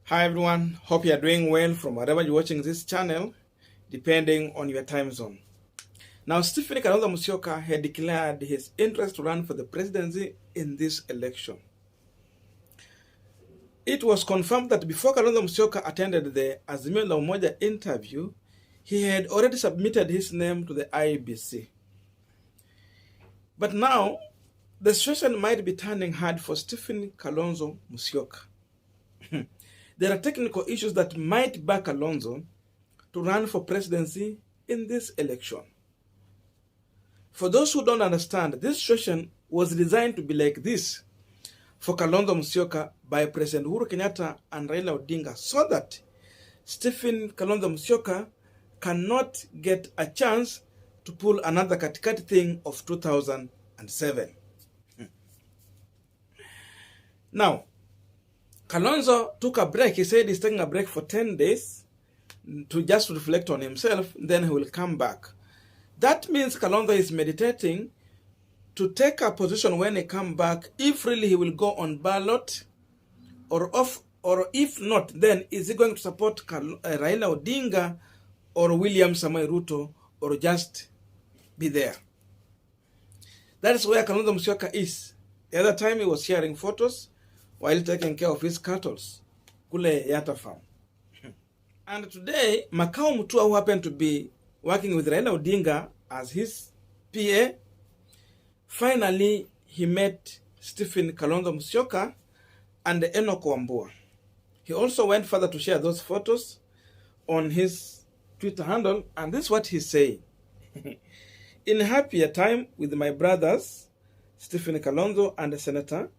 Hi everyone, hope you are doing well from wherever you're watching this channel, depending on your time zone. Now, Stephen Kalonzo Musyoka had declared his interest to run for the presidency in this election. It was confirmed that before Kalonzo Musyoka attended the Azimio La Umoja interview, he had already submitted his name to the IEBC. But now, the situation might be turning hard for Stephen Kalonzo Musyoka. There are technical issues that might back Kalonzo to run for presidency in this election. For those who don't understand, this situation was designed to be like this for Kalonzo Musyoka by President Uhuru Kenyatta and Raila Odinga, so that Stephen Kalonzo Musyoka cannot get a chance to pull another katikati thing of 2007. Now, Kalonzo took a break. He said he's taking a break for 10 days to just reflect on himself, then he will come back. That means Kalonzo is meditating to take a position when he comes back, if really he will go on ballot, or if not, then is he going to support Raila Odinga or William Samoei Ruto, or just be there? That is where Kalonzo Musyoka is. The other time he was sharing photos while taking care of his cattle, Kule Yata farm. And today, Makau Mutua, who happened to be working with Raila Odinga as his PA, finally he met Stephen Kalonzo Musyoka and Enoch Wambua. He also went further to share those photos on his Twitter handle, and this is what he said. In happier time with my brothers, Stephen Kalonzo and Senator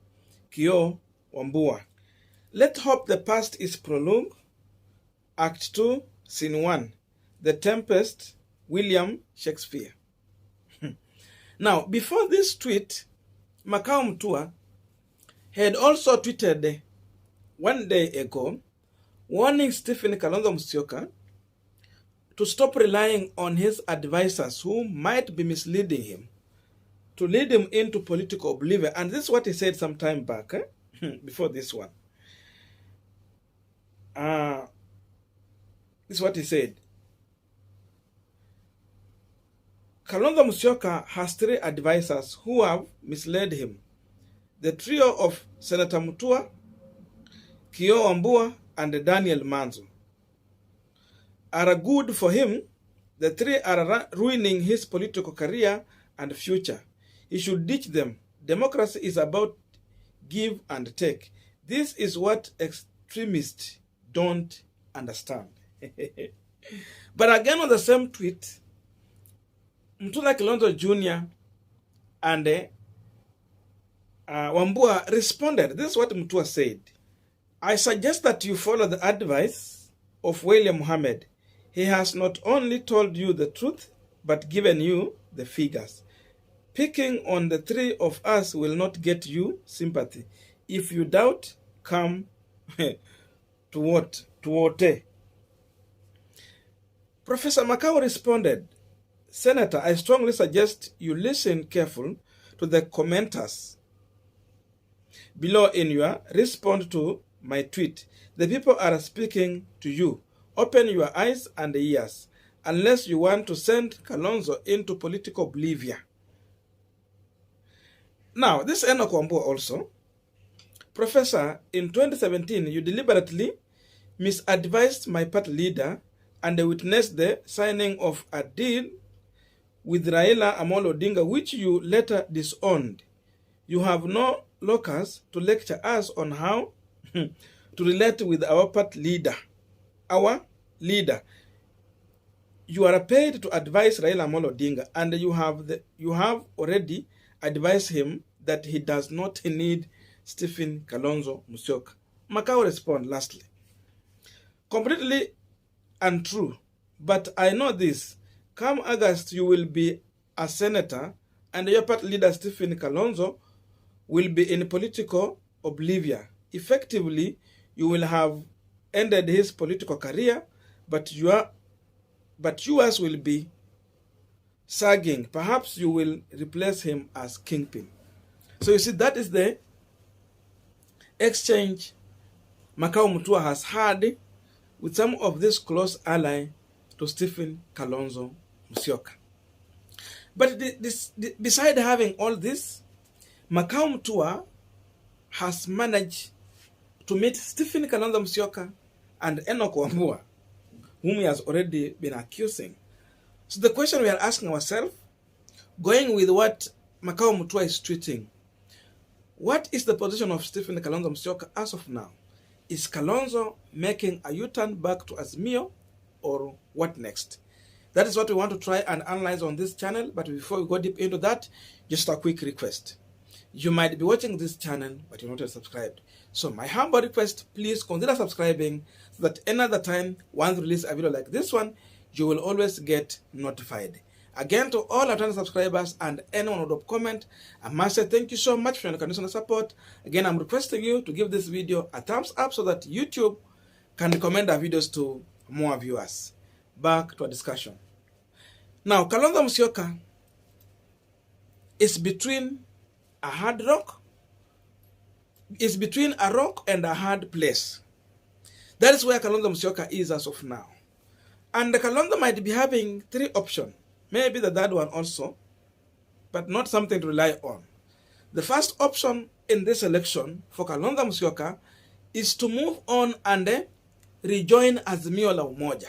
Kio Wambua. Let hope the past is prologue. Act 2, Scene 1. The Tempest, William Shakespeare. Now, before this tweet, Makau Mutua had also tweeted one day ago, warning Stephen Kalonzo Musyoka to stop relying on his advisors who might be misleading him, to lead him into political oblivion. And this is what he said some time back, before this one. This is what he said. Kalonzo Musyoka has 3 advisors who have misled him. The trio of Senator Mutua, Kio Wambua, and Daniel Manzo are good for him. The 3 are ruining his political career and future. He should ditch them. Democracy is about give and take. This is what extremists don't understand. But again, on the same tweet, Mutua Kalonzo Jr. and Wambua responded. This is what Mutua said. I suggest that you follow the advice of William Muhammad. He has not only told you the truth, but given you the figures. Picking on the 3 of us will not get you sympathy. If you doubt, come to what? To what? Professor Makau responded, Senator, I strongly suggest you listen careful to the commenters below in your response to my tweet. The people are speaking to you. Open your eyes and ears, unless you want to send Kalonzo into political oblivion. Now, this Enoch Wambua also, Professor, in 2017, you deliberately misadvised my party leader and witnessed the signing of a deal with Raila Amolo Odinga, which you later disowned. You have no locus to lecture us on how to relate with our party leader. Our leader. You are paid to advise Raila Amolo Odinga, and you have already advised him that he does not need Stephen Kalonzo Musyoka. Makau respond lastly. Completely untrue, but I know this. Come August, you will be a senator, and your party leader Stephen Kalonzo will be in political oblivion. Effectively, you will have ended his political career, but yours will be sagging. Perhaps you will replace him as kingpin. So you see, that is the exchange Makau Mutua has had with some of this close ally to Stephen Kalonzo Musyoka. But beside having all this, Makau Mutua has managed to meet Stephen Kalonzo Musyoka and Enoch Wambua, whom he has already been accusing. So the question we are asking ourselves, going with what Makau Mutua is tweeting, what is the position of Stephen Kalonzo Musyoka as of now? Is Kalonzo making a U-turn back to Azimio, or what next? That is what we want to try and analyze on this channel. But before we go deep into that, just a quick request. You might be watching this channel, but you're not yet subscribed. So my humble request, please consider subscribing so that another time, once we release a video like this one, you will always get notified. Again, to all our channel subscribers and anyone who would comment, I must say thank you so much for your unconditional support. Again, I'm requesting you to give this video a thumbs up so that YouTube can recommend our videos to more viewers. Back to our discussion. Now, Kalonzo Musyoka is between a hard rock, is between a rock and a hard place. That is where Kalonzo Musyoka is as of now. And Kalonzo might be having three options. Maybe the third one also, but not something to rely on. The first option in this election for Kalonzo Musyoka is to move on and rejoin Azimio La Umoja.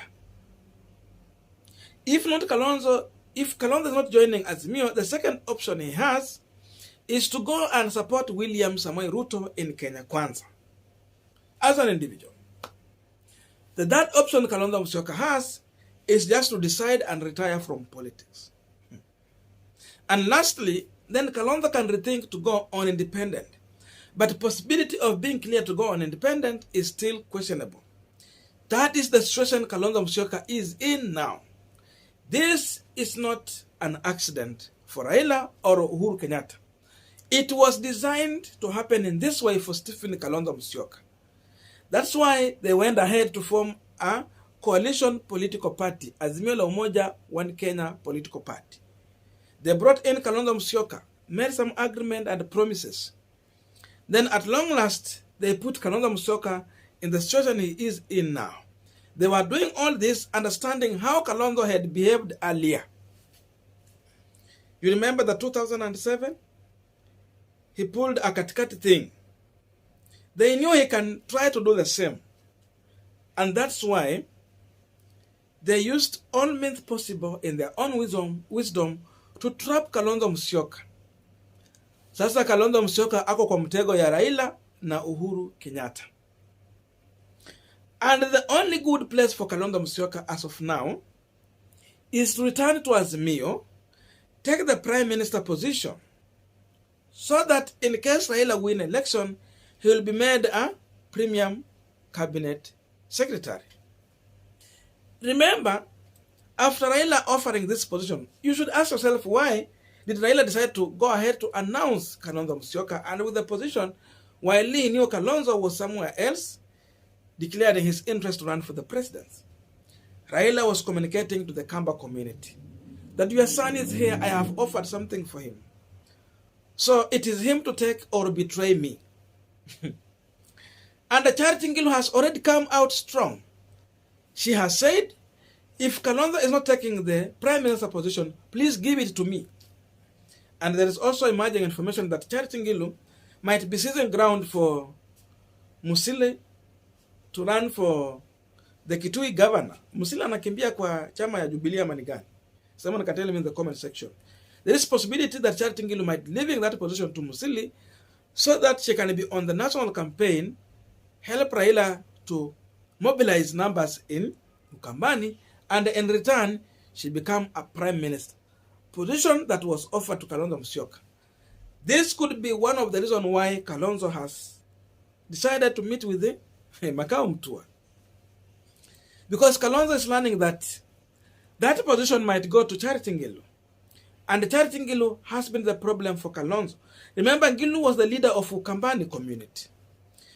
If Kalonzo is not joining Azimio, the second option he has is to go and support William Samoei Ruto in Kenya Kwanza as an individual. The third option Kalonzo Musyoka has is just to decide and retire from politics. And lastly, then Kalonzo can rethink to go on independent. But the possibility of being clear to go on independent is still questionable. That is the situation Kalonzo Musyoka is in now. This is not an accident for Raila or Uhuru Kenyatta. It was designed to happen in this way for Stephen Kalonzo Musyoka. That's why they went ahead to form a coalition political party, Azimio La Umoja, One Kenya political party. They brought in Kalonzo Musyoka, made some agreement and promises. Then at long last, they put Kalonzo Musyoka in the situation he is in now. They were doing all this understanding how Kalonzo had behaved earlier. You remember the 2007? He pulled a katikati thing. They knew he can try to do the same. And that's why they used all means possible in their own wisdom to trap Kalonzo Musyoka. Sasa Kalonzo Musyoka ako kwa mtego ya Raila na Uhuru Kenyatta. And the only good place for Kalonzo Musyoka as of now is to return to Azimio, take the Prime Minister position, so that in case Raila win election, he will be made a premium cabinet secretary. Remember, after Raila offering this position, you should ask yourself, why did Raila decide to go ahead to announce Kalonzo Musyoka and with the position while he knew Kalonzo was somewhere else, declaring his interest to run for the presidency? Raila was communicating to the Kamba community that your son is here, I have offered something for him. So it is him to take or betray me. And the Charity Ngilu has already come out strong. She has said, if Kalonzo is not taking the Prime Minister position, please give it to me. And there is also emerging information that Charity Ngilu might be seizing ground for Musile to run for the Kitui governor. Musile anakimbia kwa chama ya Jubilee ama ni gani? Someone can tell me in the comment section. There is possibility that Charity Ngilu might leaving that position to Musili so that she can be on the national campaign, help Raila to mobilize numbers in Ukambani, and in return, she become a prime minister. Position that was offered to Kalonzo Musyoka. This could be one of the reasons why Kalonzo has decided to meet with the Makau Mutua. Because Kalonzo is learning that that position might go to Charity Ngilu. And Charity Ngilu has been the problem for Kalonzo. Remember, Ngilu was the leader of Ukambani community.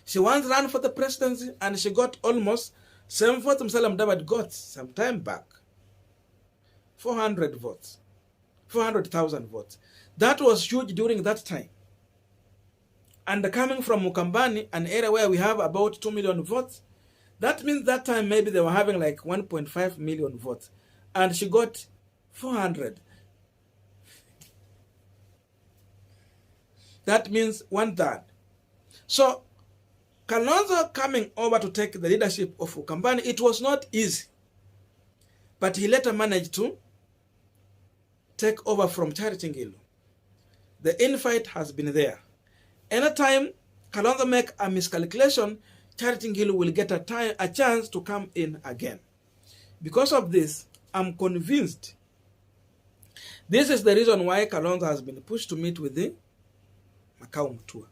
She once ran for the presidency and she got almost same vote Musalia Mudavadi got some time back. 400 votes. 400,000 votes. That was huge during that time. and coming from Mukambani, an area where we have about 2 million votes, that means that time maybe they were having like 1.5 million votes. And she got 400. That means 1/3. So, Kalonzo coming over to take the leadership of Mukambani, it was not easy. But he later managed to take over from Charity Ngilu. The infight has been there. Anytime Kalonzo make a miscalculation, Charity Ngilu will get a chance to come in again. Because of this, I'm convinced this is the reason why Kalonzo has been pushed to meet with the Makau Mutua.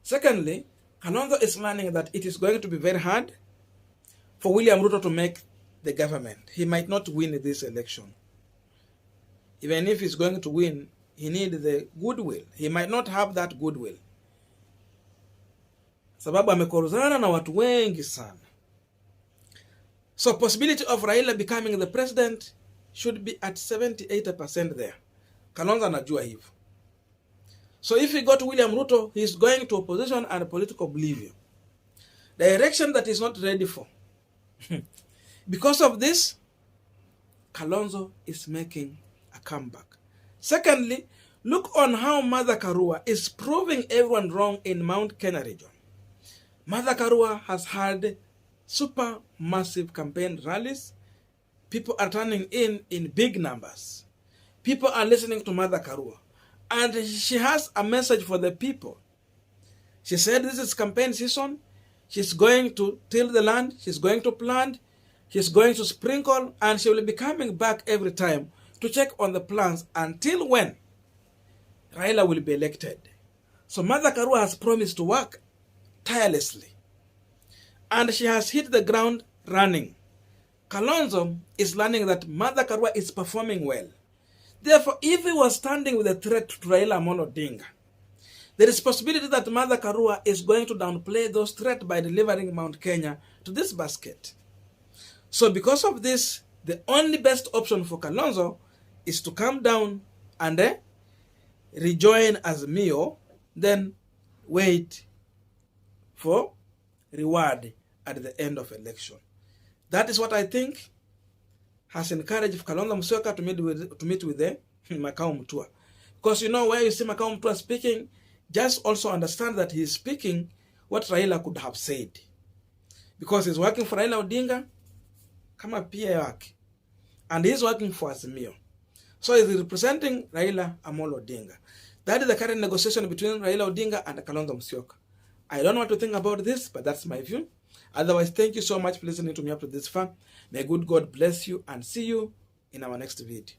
Secondly, Kalonzo is learning that it is going to be very hard for William Ruto to make the government. He might not win this election. Even if he's going to win, he needs the goodwill. He might not have that goodwill. Sababu amekoruzana na watu wengi sana. So possibility of Raila becoming the president should be at 70-80% there. Kalonzo anajua hivyo. So if he got William Ruto, he is going to opposition and political oblivion. The election that is not ready for. Because of this, Kalonzo is making a comeback. Secondly, look on how Mother Karua is proving everyone wrong in Mount Kenya region. Mother Karua has had super massive campaign rallies. People are turning in big numbers. People are listening to Mother Karua. And she has a message for the people. She said this is campaign season. She's going to till the land. She's going to plant. She's going to sprinkle. And she will be coming back every time to check on the plans until when Raila will be elected. So Mother Karua has promised to work tirelessly. And she has hit the ground running. Kalonzo is learning that Mother Karua is performing well. Therefore, if he was standing with a threat to Raila Odinga, there is possibility that Mother Karua is going to downplay those threats by delivering Mount Kenya to this basket. So because of this, the only best option for Kalonzo is to come down and rejoin Azimio, then wait for reward at the end of election. That is what I think has encouraged Kalonzo Musyoka to meet with the Makau Mutua. Because you know, where you see Makau Mutua speaking, just also understand that he is speaking what Raila could have said. Because he's working for Raila Odinga, kama pia wake. And he's working for Azimio. So he's representing Raila Amolo Odinga. That is the current negotiation between Raila Odinga and Kalonzo Musyoka. I don't know what to think about this, but that's my view. Otherwise, thank you so much for listening to me up to this far. May good God bless you and see you in our next video.